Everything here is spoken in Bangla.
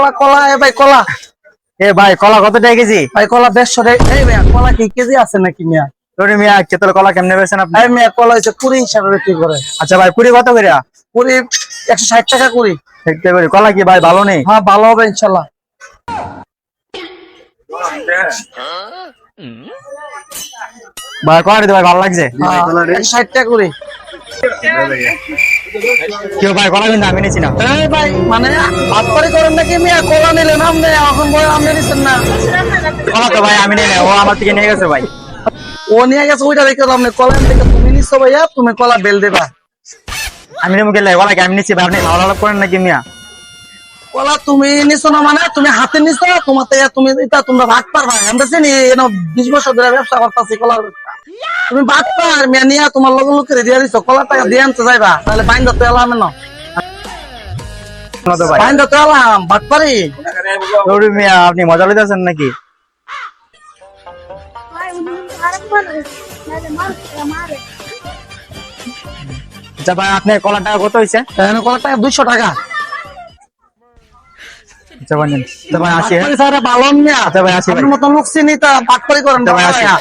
কলা কলা এ ভাই কলা। এ ভাই কলা কত টাকা কেজি? ভাই কলা 150 টাকা। এই ভাই কলা কি কেজি আছে নাকি মিয়া? তোরে মিয়া কেতল কলা কেমনে বেচেন আপনি? এই মিয়া কলা হচ্ছে কুড়ি হিসাবে বিক্রি করে। আচ্ছা ভাই কুড়ি কত করে? কুড়ি 160 টাকা কুড়ি। দেখতে করি কলা কি ভাই ভালো নেই? হ্যাঁ ভালো হবে ইনশাল্লাহ। ভাই কলা দিতে ভাই ভালো লাগছে। হ্যাঁ 160 টাকা কুড়ি। কেউ ভাই কলা কিন্তু আমি নিচ্ছি না। এই ভাই মানে বাটপারি করেন নাকি মিয়া? কলা নিলেন আপনি এখন বই আপনি নিচ্ছেন না। কলা তো ভাই আমি নেই না, ও আমার থেকে নিয়ে গেছে ভাই। ও নিয়ে গেছে ওইটা দেখে তো আপনি কলা থেকে তুমি নিচ্ছ ভাইয়া, তুমি কলা বেল দেবা। আমি নেবো গেলে কলা কি আমি নিচ্ছি ভাই, আপনি ভালো লাভ করেন নাকি মিয়া? কলা তুমি নিছো না মানে তুমি হাতে নিছো, তোমার থেকে তুমি এটা তোমরা ভাগ পারবা। আমরা চিনি 20 বছর ধরে ব্যবসা করতেছি কলার ব্যবসা। তুমি ভাগ পার মিয়া নিয়ে তোমার লগে লোকের দিয়ে দিছো, কলার টাকা দিয়ে আনতে যাইবা, তাহলে বাইন ধরতে এলাম না। ভাই বাইন ধরতে এলাম ভাগ পারি। তোরে মিয়া আপনি মজা লইতেছেন নাকি? আচ্ছা ভাই আপনার কলার টাকা কত হয়েছে? কলার টাকা 200 টাকা। আচ্ছা ভাই নেন। আচ্ছা ভাই আসি। ভাগ পারি স্যার ভালো মিয়া। আচ্ছা ভাই আসি ভাই। আপনার মতন লোক চিনি তা ভাগ পারি করেন আচ্ছা ভাই আসি। ভাইয়া।